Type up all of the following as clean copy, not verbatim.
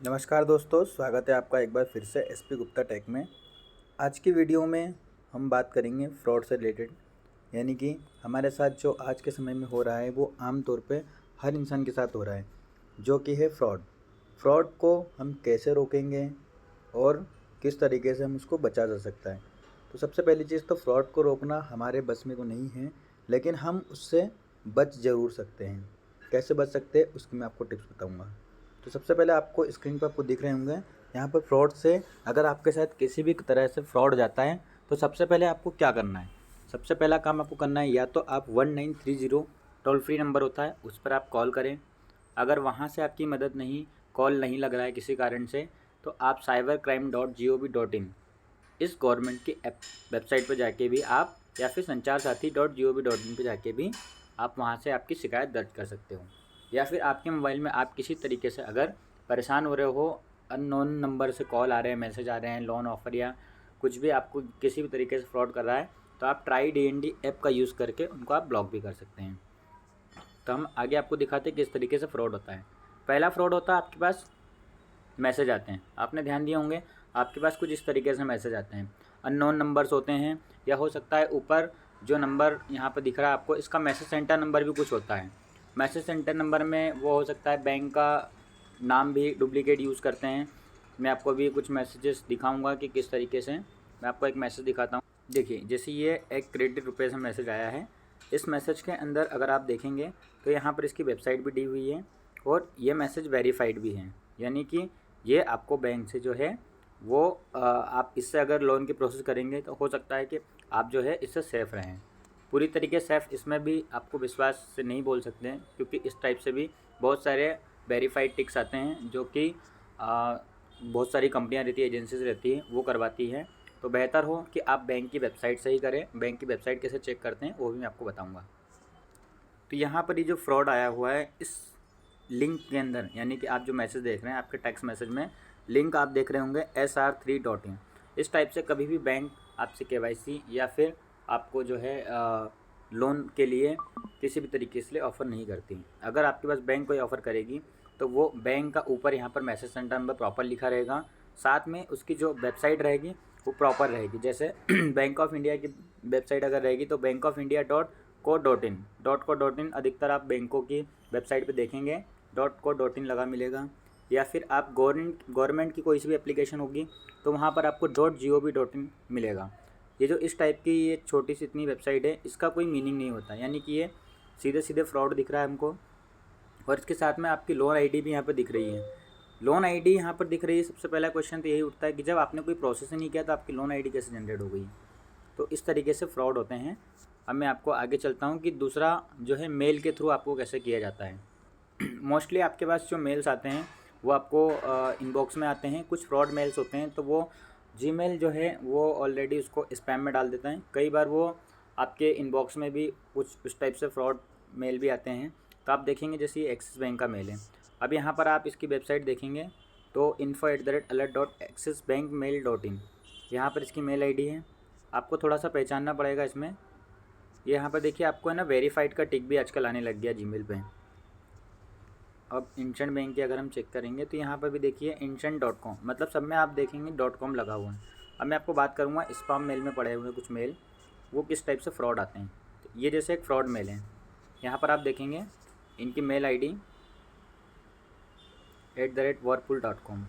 नमस्कार दोस्तों, स्वागत है आपका एक बार फिर से एसपी गुप्ता टेक में। आज की वीडियो में हम बात करेंगे फ्रॉड से रिलेटेड, यानी कि हमारे साथ जो आज के समय में हो रहा है वो आम तौर पे हर इंसान के साथ हो रहा है, जो कि है फ्रॉड। फ्रॉड को हम कैसे रोकेंगे और किस तरीके से हम उसको बचा जा सकता है। तो सबसे पहली चीज़ तो फ्रॉड को रोकना हमारे बस में तो नहीं है, लेकिन हम उससे बच ज़रूर सकते हैं। कैसे बच सकते हैं उसकी मैं आपको टिप्स बताऊँगा। तो सबसे पहले आपको स्क्रीन पर आपको दिख रहे होंगे यहाँ पर फ्रॉड से अगर आपके साथ किसी भी तरह से फ्रॉड जाता है तो सबसे पहले आपको क्या करना है। सबसे पहला काम आपको करना है, या तो आप 1930 टोल फ्री नंबर होता है उस पर आप कॉल करें। अगर वहाँ से आपकी मदद नहीं, कॉल नहीं लग रहा है किसी कारण से, तो आप cybercrime.gov.in इस गवर्नमेंट की ऐप वेबसाइट पर जाके भी आप, या फिर sancharsati.gov.in पे जाके भी आप वहाँ से आपकी शिकायत दर्ज कर सकते हो। या फिर आपके मोबाइल में आप किसी तरीके से अगर परेशान हो रहे हो, अननोन नंबर से कॉल आ रहे हैं, मैसेज आ रहे हैं, लोन ऑफ़र या कुछ भी आपको किसी भी तरीके से फ्रॉड कर रहा है, तो आप ट्राई DND ऐप का यूज़ करके उनको आप ब्लॉक भी कर सकते हैं। तो हम आगे आपको दिखाते हैं किस तरीके से फ्रॉड होता है। पहला फ्रॉड होता है, आपके पास मैसेज आते हैं। आपने ध्यान दिए होंगे, आपके पास कुछ इस तरीके से मैसेज आते हैं। अननोन नंबर्स होते हैं, या हो सकता है ऊपर जो नंबर यहाँ पर दिख रहा है आपको, इसका मैसेज सेंटर नंबर भी कुछ होता है। मैसेज सेंटर नंबर में वो हो सकता है बैंक का नाम भी डुप्लीकेट यूज़ करते हैं। मैं आपको अभी कुछ मैसेजेस दिखाऊंगा कि किस तरीके से। मैं आपको एक मैसेज दिखाता हूँ। देखिए, जैसे ये एक क्रेडिट रुपये से मैसेज आया है। इस मैसेज के अंदर अगर आप देखेंगे तो यहाँ पर इसकी वेबसाइट भी दी हुई है और ये मैसेज वेरीफाइड भी है, यानी कि ये आपको बैंक से जो है वो आप इससे अगर लोन की प्रोसेस करेंगे तो हो सकता है कि आप जो है इससे सेफ़ रहें। पूरी तरीके सेफ़ इसमें भी आपको विश्वास से नहीं बोल सकते हैं, क्योंकि इस टाइप से भी बहुत सारे वेरीफाइड टिक्स आते हैं जो कि बहुत सारी कंपनियां रहती है, एजेंसीज रहती है, वो करवाती है। तो बेहतर हो कि आप बैंक की वेबसाइट से ही करें। बैंक की वेबसाइट कैसे चेक करते हैं वो भी मैं आपको बताऊँगा। तो यहाँ पर ये जो फ्रॉड आया हुआ है इस लिंक के अंदर, यानी कि आप जो मैसेज देख रहे हैं आपके टेक्स्ट मैसेज में लिंक आप देख रहे होंगे SR3.in। इस टाइप से कभी भी बैंक आपसे KYC या फिर आपको जो है लोन के लिए किसी भी तरीके से ऑफ़र नहीं करती। अगर आपके पास बैंक कोई ऑफ़र करेगी तो वो बैंक का ऊपर यहाँ पर मैसेज सेंटर नंबर प्रॉपर लिखा रहेगा, साथ में उसकी जो वेबसाइट रहेगी वो प्रॉपर रहेगी। जैसे बैंक ऑफ इंडिया की वेबसाइट अगर रहेगी तो bankofindia.co.in अधिकतर आप बैंकों की वेबसाइट पे देखेंगे .co.in लगा मिलेगा। या फिर आप गवर्नमेंट की कोई सी भी एप्लीकेशन होगी तो वहाँ पर आपको .gov.in मिलेगा। ये जो इस टाइप की ये छोटी सी इतनी वेबसाइट है, इसका कोई मीनिंग नहीं होता, यानी कि ये सीधे सीधे फ्रॉड दिख रहा है हमको। और इसके साथ में आपकी लोन आईडी भी यहाँ पर दिख रही है। लोन आईडी यहाँ पर दिख रही है। सबसे पहला क्वेश्चन तो यही उठता है कि जब आपने कोई प्रोसेस ही नहीं किया तो आपकी लोन आईडी कैसे जनरेट हो गई। तो इस तरीके से फ्रॉड होते हैं। अब मैं आपको आगे चलता हूँ कि दूसरा जो है मेल के थ्रू आपको कैसे किया जाता है। मोस्टली आपके पास जो मेल्स आते हैं वो आपको इनबॉक्स में आते हैं। कुछ फ्रॉड मेल्स होते हैं तो वो जीमेल जो है वो ऑलरेडी उसको स्पैम में डाल देता है। कई बार वो आपके इनबॉक्स में भी कुछ उस टाइप से फ्रॉड मेल भी आते हैं। तो आप देखेंगे जैसे ये एक्सिस बैंक का मेल है। अब यहाँ पर आप इसकी वेबसाइट देखेंगे तो info@alert.axisbankmail.in यहाँ पर इसकी मेल आईडी है। आपको थोड़ा सा पहचानना पड़ेगा इसमें। ये यहाँ पर देखिए आपको है ना वेरीफाइड का टिक भी आजकल आने लग गया जीमेल पे। अब इंस्टेंट बैंक की अगर हम चेक करेंगे तो यहाँ पर भी देखिए instant.com, मतलब सब में आप देखेंगे .com लगा हुआ है। अब मैं आपको बात करूँगा स्पैम मेल में पड़े हुए कुछ मेल, वो किस टाइप से फ्रॉड आते हैं। तो ये जैसे एक फ़्रॉड मेल है, यहाँ पर आप देखेंगे इनकी मेल ID @whirlpool.com।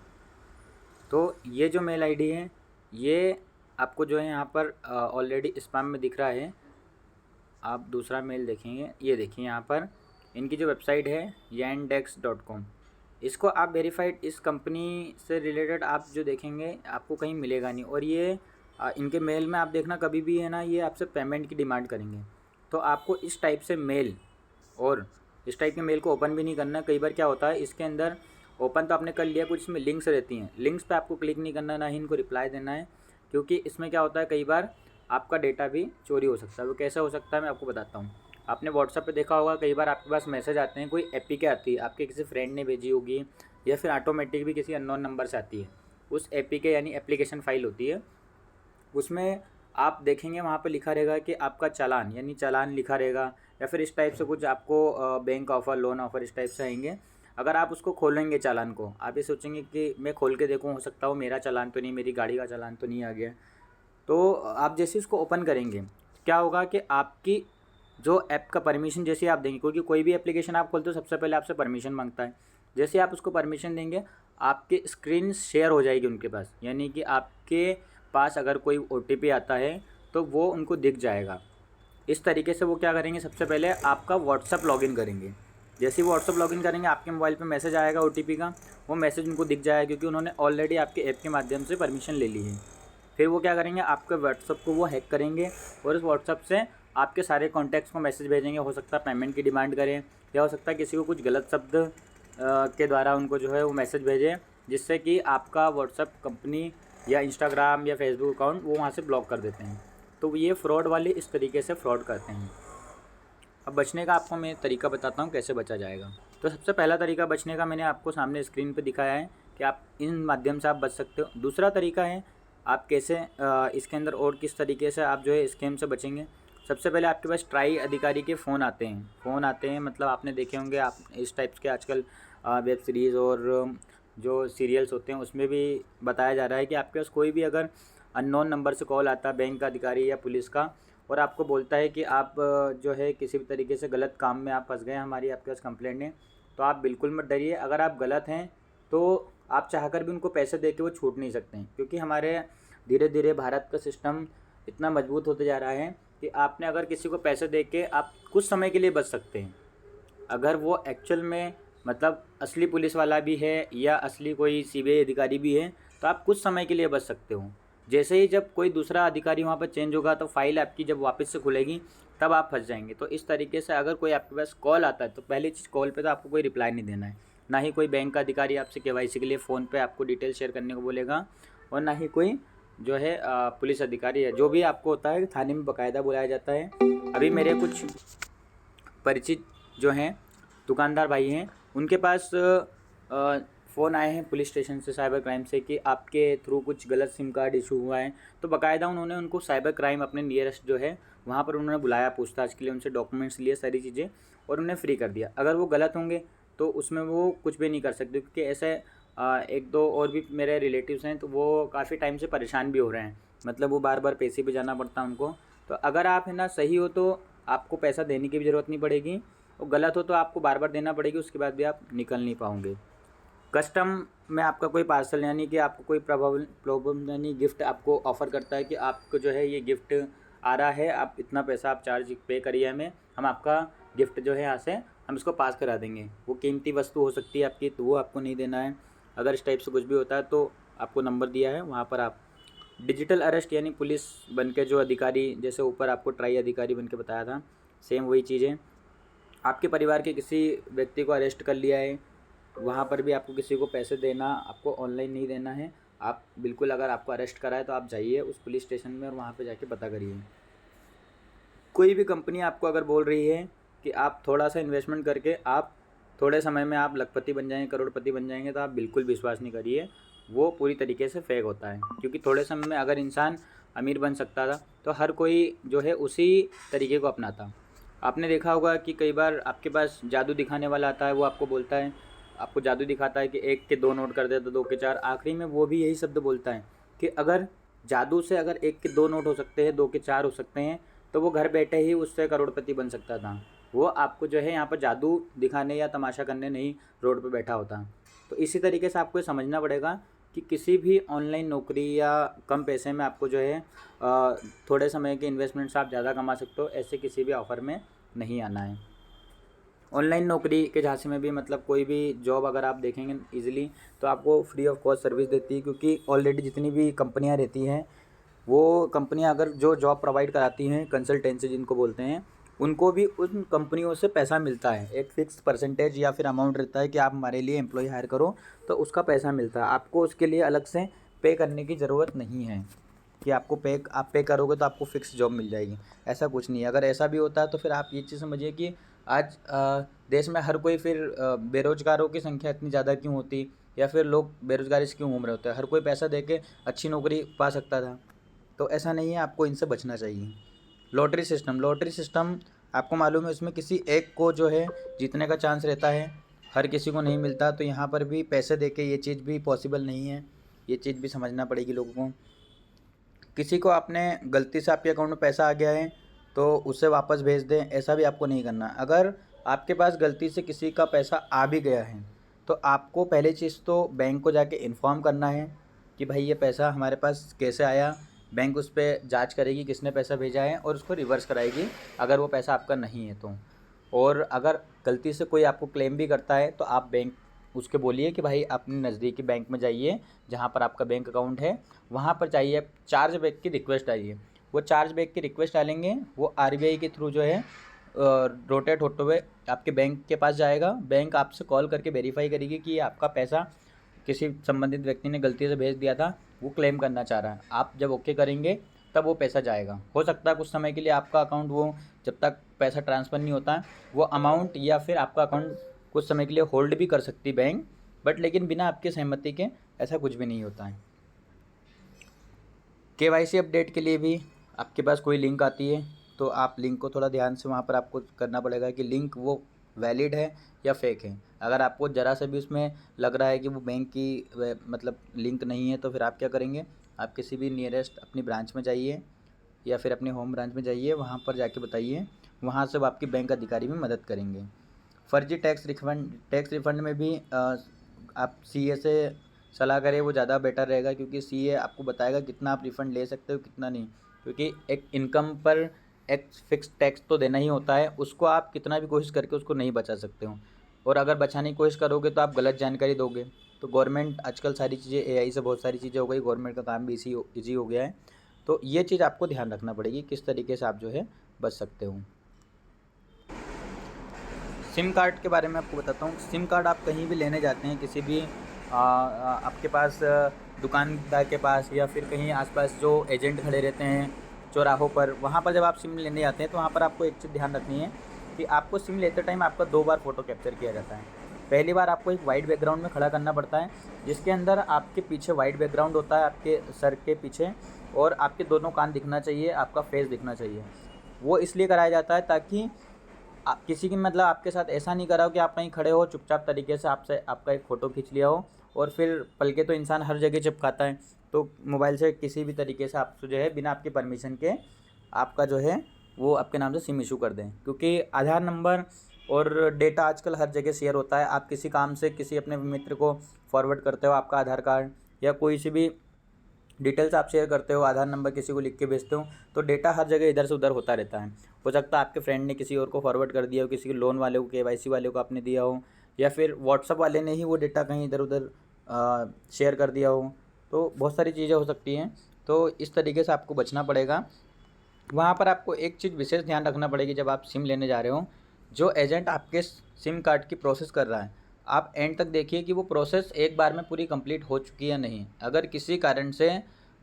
तो ये जो मेल ID है ये आपको जो है यहाँ पर ऑलरेडी स्पैम में दिख रहा है। आप दूसरा मेल देखेंगे, ये देखिए यहाँ पर इनकी जो वेबसाइट है yandex.com। इसको आप वेरीफाइड इस कंपनी से रिलेटेड आप जो देखेंगे आपको कहीं मिलेगा नहीं। और ये इनके मेल में आप देखना कभी भी है ना, ये आपसे पेमेंट की डिमांड करेंगे। तो आपको इस टाइप से मेल और इस टाइप के मेल को ओपन भी नहीं करना। कई बार क्या होता है इसके अंदर ओपन तो आपने कर लिया, कुछ इसमें लिंक्स रहती हैं, लिंक्स पे आपको क्लिक नहीं करना, ना ही इनको रिप्लाई देना है। क्योंकि इसमें क्या होता है कई बार आपका डेटा भी चोरी हो सकता है। वो कैसे हो सकता है मैं आपको बताता हूँ। आपने व्हाट्सएप पे देखा होगा कई बार आपके पास मैसेज आते हैं, कोई एपीके आती है, आपके किसी फ्रेंड ने भेजी होगी या फिर ऑटोमेटिक भी किसी अननोन नंबर से आती है। उस एपीके यानी एप्लीकेशन फ़ाइल होती है, उसमें आप देखेंगे वहाँ पे लिखा रहेगा कि आपका चालान, यानी चालान लिखा रहेगा, या फिर इस टाइप से कुछ आपको बैंक ऑफ़र, लोन ऑफ़र इस टाइप से आएंगे। अगर आप उसको खोलेंगे चालान को, आप ये सोचेंगे कि मैं खोल के देखूँ, हो सकता हो मेरा चालान तो नहीं, मेरी गाड़ी का चालान तो नहीं आ गया। तो आप जैसे इसको ओपन करेंगे, क्या होगा कि आपकी जो ऐप का परमिशन जैसे आप देंगे, क्योंकि कोई भी एप्लीकेशन आप खोलते हो सबसे पहले आपसे परमिशन मांगता है। जैसे आप उसको परमिशन देंगे, आपकी स्क्रीन शेयर हो जाएगी उनके पास, यानी कि आपके पास अगर कोई OTP आता है तो वो उनको दिख जाएगा। इस तरीके से वो क्या करेंगे, सबसे पहले आपका व्हाट्सअप लॉगिन करेंगे। जैसे ही व्हाट्सअप लॉगिन करेंगे, आपके मोबाइल पे मैसेज आएगा OTP का, वो मैसेज उनको दिख जाएगा क्योंकि उन्होंने ऑलरेडी आपके ऐप के माध्यम से परमिशन ले ली है। फिर वो क्या करेंगे, आपके व्हाट्सअप को वो हैक करेंगे और उस व्हाट्सअप से आपके सारे कॉन्टैक्ट्स को मैसेज भेजेंगे। हो सकता है पेमेंट की डिमांड करें, या हो सकता है किसी को कुछ गलत शब्द के द्वारा उनको जो है वो मैसेज भेजें, जिससे कि आपका व्हाट्सअप कंपनी या इंस्टाग्राम या फेसबुक अकाउंट वो वहाँ से ब्लॉक कर देते हैं। तो ये फ्रॉड वाले इस तरीके से फ्रॉड करते हैं। अब बचने का आपको मैं तरीका बताता हूँ कैसे बचा जाएगा। तो सबसे पहला तरीका बचने का मैंने आपको सामने स्क्रीन पे दिखाया है कि आप इन माध्यम से आप बच सकते हो। दूसरा तरीका है आप कैसे इसके अंदर और किस तरीके से आप जो है स्कैम से बचेंगे। सबसे पहले आपके पास ट्राई अधिकारी के फ़ोन आते हैं, मतलब आपने देखे होंगे आप इस टाइप्स के आजकल वेब सीरीज़ और जो सीरियल्स होते हैं उसमें भी बताया जा रहा है कि आपके पास कोई भी अगर अननोन नंबर से कॉल आता है, बैंक का अधिकारी या पुलिस का, और आपको बोलता है कि आप जो है किसी भी तरीके से गलत काम में आप फंस गए, हमारी आपके पास कंप्लेंट है, तो आप बिल्कुल मत डरिए। अगर आप गलत हैं तो आप चाहकर भी उनको पैसे दे के वो छूट नहीं सकते हैं, क्योंकि हमारे धीरे धीरे भारत का सिस्टम इतना मजबूत होते जा रहा है कि आपने अगर किसी को पैसे दे के आप कुछ समय के लिए बच सकते हैं। अगर वो एक्चुअल में मतलब असली पुलिस वाला भी है या असली कोई CBI अधिकारी भी है, तो आप कुछ समय के लिए बच सकते हो। जैसे ही जब कोई दूसरा अधिकारी वहाँ पर चेंज होगा तो फाइल आपकी जब वापस से खुलेगी तब आप फंस जाएंगे। तो इस तरीके से अगर कोई आपके पास कॉल आता है तो पहली चीज़, कॉल पे तो आपको कोई रिप्लाई नहीं देना है, ना ही कोई बैंक का अधिकारी आपसे KYC के लिए फ़ोन पे आपको डिटेल शेयर करने को बोलेगा, और ना ही कोई जो है पुलिस अधिकारी है। जो भी आपको होता है थाने में बाकायदा बुलाया जाता है। अभी मेरे कुछ परिचित जो हैं दुकानदार भाई हैं, उनके पास फ़ोन आए हैं पुलिस स्टेशन से, साइबर क्राइम से, कि आपके थ्रू कुछ गलत सिम कार्ड इशू हुआ है। तो बाकायदा उन्होंने उनको साइबर क्राइम अपने नियरेस्ट जो है वहाँ पर उन्होंने बुलाया पूछताछ के लिए, उनसे डॉक्यूमेंट्स लिए, सारी चीज़ें, और उन्हें फ्री कर दिया। अगर वो गलत होंगे तो उसमें वो कुछ भी नहीं कर सकते, क्योंकि ऐसे एक दो और भी मेरे रिलेटिव्स हैं तो वो काफ़ी टाइम से परेशान भी हो रहे हैं, मतलब वो बार बार पैसे भी जाना पड़ता है उनको। तो अगर आप है ना सही हो तो आपको पैसा देने की भी ज़रूरत नहीं पड़ेगी, और गलत हो तो आपको बार बार देना पड़ेगी, उसके बाद भी आप निकल नहीं पाओगे। कस्टम में आपका कोई पार्सल यानी कि आपको कोई प्रॉब्लम यानी गिफ्ट आपको ऑफ़र करता है कि आपको जो है ये गिफ्ट आ रहा है, आप इतना पैसा आप चार्ज पे करिए हमें, हम आपका गिफ्ट जो है यहाँ से हम इसको पास करा देंगे। वो कीमती वस्तु हो सकती है आपकी, तो वो आपको नहीं देना है। अगर इस टाइप से कुछ भी होता है तो आपको नंबर दिया है, वहाँ पर आप डिजिटल अरेस्ट यानी पुलिस बन के जो अधिकारी, जैसे ऊपर आपको ट्राई अधिकारी बन के बताया था, सेम वही चीज़ें। आपके परिवार के किसी व्यक्ति को अरेस्ट कर लिया है, वहाँ पर भी आपको किसी को पैसे देना, आपको ऑनलाइन नहीं देना है। आप बिल्कुल अगर आपको अरेस्ट करा है तो आप जाइए उस पुलिस स्टेशन में और वहाँ पे जाके पता करिए। कोई भी कंपनी आपको अगर बोल रही है कि आप थोड़ा सा इन्वेस्टमेंट करके आप थोड़े समय में आप लखपति बन जाएंगे, करोड़पति बन जाएंगे, तो आप बिल्कुल विश्वास नहीं करिए, वो पूरी तरीके से फेक होता है। क्योंकि थोड़े समय में अगर इंसान अमीर बन सकता था तो हर कोई जो है उसी तरीके को अपनाता। आपने देखा होगा कि कई बार आपके पास जादू दिखाने वाला आता है, वो आपको बोलता है, आपको जादू दिखाता है कि 1 के 2 नोट कर दे तो 2 के 4, आखिरी में वो भी यही शब्द बोलता है कि अगर जादू से अगर 1 के 2 नोट हो सकते हैं, 2 के 4 हो सकते हैं, तो वो घर बैठे ही उससे करोड़पति बन सकता था। वो आपको जो है यहाँ पर जादू दिखाने या तमाशा करने नहीं रोड पे बैठा होता। तो इसी तरीके से आपको ये समझना पड़ेगा कि किसी भी ऑनलाइन नौकरी या कम पैसे में आपको जो है थोड़े समय के इन्वेस्टमेंट से आप ज़्यादा कमा सकते हो, ऐसे किसी भी ऑफ़र में नहीं आना है। ऑनलाइन नौकरी के झांसे में भी मतलब कोई भी जॉब अगर आप देखेंगे ईज़िली तो आपको फ्री ऑफ कॉस्ट सर्विस देती है, क्योंकि ऑलरेडी जितनी भी कंपनियां रहती हैं वो कंपनियां अगर जो जॉब प्रोवाइड कराती हैं, कंसल्टेंसी जिनको बोलते हैं, उनको भी उन कंपनियों से पैसा मिलता है। एक फ़िक्स परसेंटेज या फिर अमाउंट रहता है कि आप हमारे लिए एम्प्लॉय हायर करो तो उसका पैसा मिलता है। आपको उसके लिए अलग से पे करने की ज़रूरत नहीं है कि आप पे करोगे तो आपको फ़िक्स जॉब मिल जाएगी, ऐसा कुछ नहीं है। अगर ऐसा भी होता है तो फिर आप ये चीज़ समझिए कि आज देश में हर कोई फिर बेरोज़गारों की संख्या इतनी ज़्यादा क्यों होती, या फिर लोग बेरोज़गारी से क्यों घूम रहे होते हैं। हर कोई पैसा दे के अच्छी नौकरी पा सकता था। तो ऐसा नहीं है, आपको इनसे बचना चाहिए। लॉटरी सिस्टम आपको मालूम है, उसमें किसी एक को जो है जीतने का चांस रहता है। हर किसी को नहीं मिलता। तो यहाँ पर भी पैसे दे के ये चीज़ भी पॉसिबल नहीं है, ये चीज़ भी समझना पड़ेगी लोगों को। किसी को आपने गलती से आपके अकाउंट में पैसा आ गया है तो उसे वापस भेज दें, ऐसा भी आपको नहीं करना। अगर आपके पास गलती से किसी का पैसा आ भी गया है तो आपको पहली चीज़ तो बैंक को जाके इन्फॉर्म करना है कि भाई ये पैसा हमारे पास कैसे आया। बैंक उस पर जाँच करेगी किसने पैसा भेजा है और उसको रिवर्स कराएगी अगर वो पैसा आपका नहीं है तो। और अगर गलती से कोई आपको क्लेम भी करता है तो आप बैंक उसके बोलिए कि भाई अपने नज़दीकी बैंक में जाइए जहाँ पर आपका बैंक अकाउंट है, वहाँ पर चाहिए चार्ज बैक की रिक्वेस्ट डालिए। वो चार्ज बैक की रिक्वेस्ट डालेंगे, वो आरबीआई के थ्रू जो है रोटेट होते हुए आपके बैंक के पास जाएगा। बैंक आपसे कॉल करके वेरीफाई करेगी कि आपका पैसा किसी संबंधित व्यक्ति ने गलती से भेज दिया था, वो क्लेम करना चाह रहा है। आप जब ओके करेंगे तब वो पैसा जाएगा। हो सकता है कुछ समय के लिए आपका अकाउंट, वो जब तक पैसा ट्रांसफ़र नहीं होता वो अमाउंट या फिर आपका अकाउंट कुछ समय के लिए होल्ड भी कर सकती बैंक, बट लेकिन बिना आपकी सहमति के ऐसा कुछ भी नहीं होता है। केवाईसी अपडेट के लिए भी आपके पास कोई लिंक आती है तो आप लिंक को थोड़ा ध्यान से वहाँ पर आपको करना पड़ेगा कि लिंक वो वैलिड है या फेक है। अगर आपको ज़रा से भी उसमें लग रहा है कि वो बैंक की मतलब लिंक नहीं है तो फिर आप क्या करेंगे, आप किसी भी नियरेस्ट अपनी ब्रांच में जाइए या फिर अपने होम ब्रांच में जाइए, वहाँ पर जाके बताइए, वहाँ से वो आपके बैंक अधिकारी भी मदद करेंगे। फर्जी टैक्स रिफ़ंड में भी आप सीए से सलाह करें, वो ज़्यादा बेटर रहेगा क्योंकि सीए आपको बताएगा कितना आप रिफ़ंड ले सकते हो कितना नहीं। क्योंकि एक इनकम पर एक फ़िक्स टैक्स तो देना ही होता है, उसको आप कितना भी कोशिश करके उसको नहीं बचा सकते हो। और अगर बचाने की कोशिश करोगे तो आप गलत जानकारी दोगे। तो गवर्नमेंट आजकल सारी चीज़ें एआई से बहुत सारी चीज़ें हो गई, गवर्नमेंट का काम भी ईज़ी हो गया है। तो ये चीज़ आपको ध्यान रखना पड़ेगी किस तरीके से आप जो है बच सकते हो। सिम कार्ड के बारे में आपको बताता हूँ। सिम कार्ड आप कहीं भी लेने जाते हैं, किसी भी आपके पास दुकानदार के पास या फिर कहीं आसपास जो एजेंट खड़े रहते हैं चौराहों पर, वहाँ पर जब आप सिम लेने जाते हैं तो वहाँ पर आपको एक चीज़ ध्यान रखनी है कि आपको सिम लेते टाइम आपका 2 बार फ़ोटो कैप्चर किया जाता है। पहली बार आपको एक वाइट बैकग्राउंड में खड़ा करना पड़ता है जिसके अंदर आपके पीछे वाइट बैकग्राउंड होता है आपके सर के पीछे, और आपके दोनों कान दिखना चाहिए, आपका फेस दिखना चाहिए। वो इसलिए कराया जाता है ताकि किसी की मतलब आपके साथ ऐसा नहीं करा हो कि आप कहीं खड़े हो चुपचाप तरीके से आपसे आपका एक फ़ोटो खींच लिया हो और फिर पल के तो इंसान हर जगह चिपकाता है, तो मोबाइल से किसी भी तरीके से आपसे जो है बिना आपके परमिशन के आपका जो है वो आपके नाम से सिम इशू कर दें। क्योंकि आधार नंबर और डेटा आजकल हर जगह शेयर होता है। आप किसी काम से किसी अपने मित्र को फॉरवर्ड करते हो आपका आधार कार्ड या कोई सी भी डिटेल्स आप शेयर करते हो, आधार नंबर किसी को लिख के भेजते हो, तो डेटा हर जगह इधर से उधर होता रहता है। हो सकता है आपके फ्रेंड ने किसी और को फॉरवर्ड कर दिया हो, किसी के लोन वाले को, केवाईसी वाले को आपने दिया हो, या फिर व्हाट्सअप वाले ने ही वो डेटा कहीं इधर उधर शेयर कर दिया हो। तो बहुत सारी चीज़ें हो सकती हैं, तो इस तरीके से आपको बचना पड़ेगा। वहाँ पर आपको एक चीज़ विशेष ध्यान रखना पड़ेगी जब आप सिम लेने जा रहे हो, जो एजेंट आपके सिम कार्ड की प्रोसेस कर रहा है, आप एंड तक देखिए कि वो प्रोसेस एक बार में पूरी कंप्लीट हो चुकी है या नहीं। अगर किसी कारण से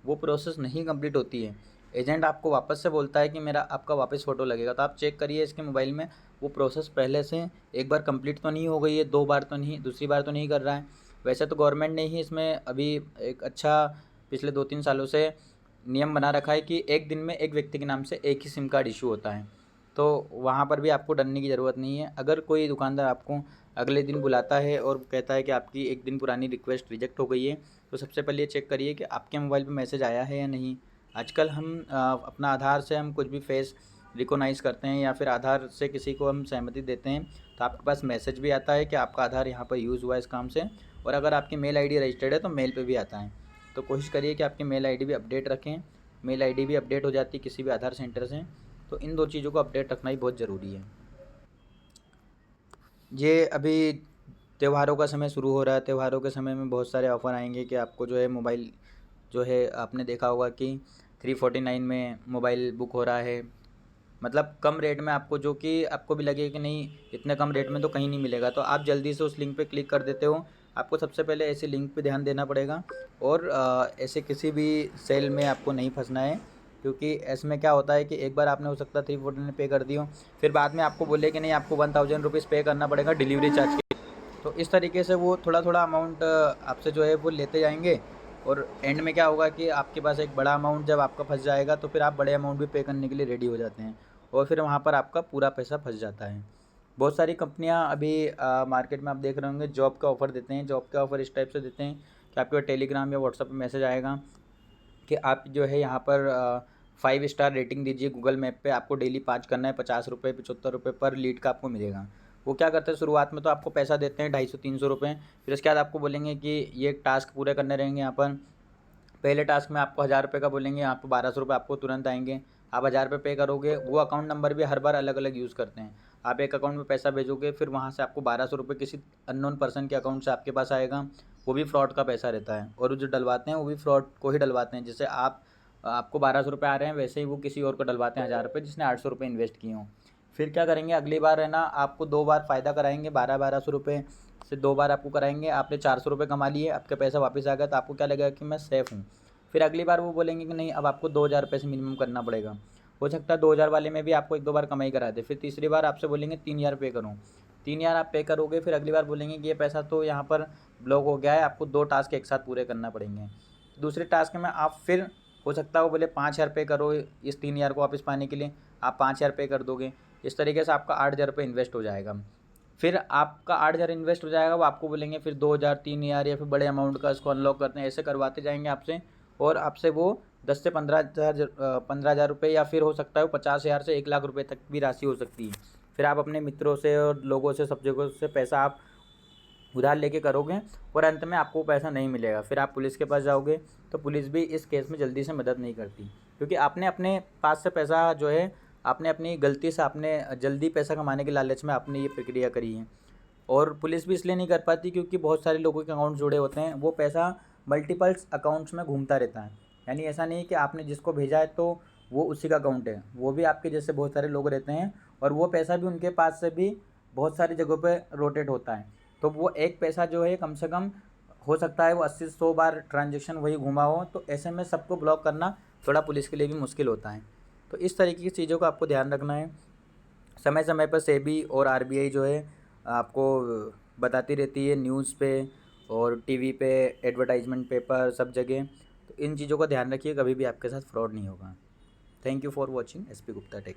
वो प्रोसेस नहीं कंप्लीट होती है, एजेंट आपको वापस से बोलता है कि मेरा आपका वापस फ़ोटो लगेगा, तो आप चेक करिए इसके मोबाइल में वो प्रोसेस पहले से एक बार कंप्लीट तो नहीं हो गई है, 2 बार तो नहीं, दूसरी बार तो नहीं कर रहा है। वैसे तो गवर्नमेंट ने ही इसमें अभी एक अच्छा पिछले 2-3 सालों से नियम बना रखा है कि एक दिन में एक व्यक्ति के नाम से एक ही सिम कार्ड इशू होता है। तो वहाँ पर भी आपको डरने की ज़रूरत नहीं है। अगर कोई दुकानदार आपको अगले दिन बुलाता है और कहता है कि आपकी एक दिन पुरानी रिक्वेस्ट रिजेक्ट हो गई है, तो सबसे पहले ये चेक करिए कि आपके मोबाइल पे मैसेज आया है या नहीं। आजकल हम अपना आधार से हम कुछ भी फेस रिकॉग्नाइज़ करते हैं या फिर आधार से किसी को हम सहमति देते हैं, तो आपके पास मैसेज भी आता है कि आपका आधार यहाँ पर यूज़ हुआ है इस काम से, और अगर आपकी मेल आईडी रजिस्टर्ड है तो मेल पे भी आता है। तो कोशिश करिए कि आपकी मेल आईडी भी अपडेट रखें। मेल आईडी भी अपडेट हो जाती है किसी भी आधार सेंटर से, तो इन 2 चीज़ों को अपडेट रखना ही बहुत ज़रूरी है। ये अभी त्योहारों का समय शुरू हो रहा है, त्योहारों के समय में बहुत सारे ऑफ़र आएंगे कि आपको जो है मोबाइल जो है, आपने देखा होगा कि 349 में मोबाइल बुक हो रहा है, मतलब कम रेट में आपको, जो कि आपको भी लगे कि नहीं इतने कम रेट में तो कहीं नहीं मिलेगा, तो आप जल्दी से उस लिंक पे क्लिक कर देते हो। आपको सबसे पहले ऐसे लिंक पे ध्यान देना पड़ेगा और ऐसे किसी भी सेल में आपको नहीं फंसना है, क्योंकि इसमें क्या होता है कि एक बार आपने हो सकता है 349 पे कर दी हो, फिर बाद में आपको बोले कि नहीं आपको 1000 रुपीज़ पे करना पड़ेगा डिलीवरी चार्ज के। तो इस तरीके से वो थोड़ा थोड़ा अमाउंट आपसे जो है वो लेते जाएंगे, और एंड में क्या होगा कि आपके पास एक बड़ा अमाउंट जब आपका फंस जाएगा तो फिर आप बड़े अमाउंट भी पे करने के लिए रेडी हो जाते हैं, और फिर वहाँ पर आपका पूरा पैसा फंस जाता है। बहुत सारी कंपनियां अभी मार्केट में आप देख रहे होंगे जॉब का ऑफ़र देते हैं। जॉब का ऑफ़र इस टाइप से देते हैं कि आपके टेलीग्राम या व्हाट्सएप पे मैसेज आएगा कि आप जो है यहाँ पर 5 स्टार रेटिंग दीजिए गूगल मैप पे, आपको डेली 5 करना है, 50 रुपये 75 रुपये पर लीड का आपको मिलेगा। वो क्या करते हैं, शुरुआत में तो आपको पैसा देते हैं 250-300 रुपये, फिर उसके बाद आपको बोलेंगे कि ये टास्क पूरे करने रहेंगे। यहाँ पर पहले टास्क में आपको 1000 रुपये का बोलेंगे, आपको 1200 रुपये आपको तुरंत आएंगे। आप 1000 रुपये पे करोगे। वो अकाउंट नंबर भी हर बार अलग अलग यूज़ करते हैं। आप एक अकाउंट में पैसा भेजोगे, फिर वहाँ से आपको 1200 रुपये किसी अननोन पर्सन के अकाउंट से आपके पास आएगा। वो भी फ्रॉड का पैसा रहता है, और वो जो डलवाते हैं वो भी फ्रॉड को ही डलवाते हैं। जैसे आपको 1200 रुपये आ रहे हैं, वैसे ही वो किसी और को डलवाते हैं 1000 रुपये, जिसने 800 रुपये इन्वेस्ट किए हों। फिर क्या करेंगे, अगली बार है ना आपको 2 बार फ़ायदा कराएंगे, 1200 रुपये से 2 बार आपको कराएंगे। आपने 400 रुपये कमा लिए, आपका पैसा वापस आ गया, तो आपको क्या लगेगा कि मैं सेफ़ हूँ। फिर अगली बार वो बोलेंगे कि नहीं, अब आपको 2000 रुपये से मिनिमम करना पड़ेगा। हो सकता है 2000 वाले में भी आपको 1-2 बार कमाई करा दे। फिर तीसरी बार आपसे बोलेंगे 3000 पे करो, 3000 आप पे करोगे। फिर अगली बार बोलेंगे कि ये पैसा तो यहाँ पर ब्लॉक हो गया है, आपको 2 टास्क एक साथ पूरे करना पड़ेंगे। दूसरे टास्क में आप फिर, हो सकता है वो बोले 5000 पे करो, इस 3000 को वापस पाने के लिए आप 5000 पे कर दोगे। इस तरीके से आपका 8000 रुपये इन्वेस्ट हो जाएगा। फिर आपका 8000 इन्वेस्ट हो जाएगा, वो आपको बोलेंगे फिर 2000 3000 या फिर बड़े अमाउंट का इसको अनलॉक करते हैं, ऐसे करवाते जाएंगे आपसे। और आपसे वो 10 से 15,000 रुपये, या फिर हो सकता है वो 50,000 से 1 लाख रुपये तक भी राशि हो सकती है। फिर आप अपने मित्रों से और लोगों से, सब जगहों से पैसा आप उधार लेके करोगे, और अंत में आपको पैसा नहीं मिलेगा। फिर आप पुलिस के पास जाओगे, तो पुलिस भी इस केस में जल्दी से मदद नहीं करती, क्योंकि आपने अपने पास से पैसा जो है, आपने अपनी गलती से, आपने जल्दी पैसा कमाने के लालच में आपने ये प्रक्रिया करी है। और पुलिस भी इसलिए नहीं कर पाती क्योंकि बहुत सारे लोगों के अकाउंट जुड़े होते हैं, वो पैसा मल्टीपल्स अकाउंट्स में घूमता रहता है। यानी ऐसा नहीं कि आपने जिसको भेजा है तो वो उसी का अकाउंट है, वो भी आपके जैसे बहुत सारे लोग रहते हैं, और वो पैसा भी उनके पास से भी बहुत सारी जगहों पे रोटेट होता है। तो वो एक पैसा जो है कम से कम हो सकता है वो 80-100 बार ट्रांजेक्शन वही घुमा हो, तो ऐसे में सबको ब्लॉक करना थोड़ा पुलिस के लिए भी मुश्किल होता है। तो इस तरीके की चीज़ों का आपको ध्यान रखना है। समय समय पर सेबी और आरबीआई जो है आपको बताती रहती है न्यूज़ पे और टीवी पे, एडवर्टाइजमेंट पेपर, सब जगह। तो इन चीज़ों का ध्यान रखिए, कभी भी आपके साथ फ्रॉड नहीं होगा। Thank you for watching SP Gupta take.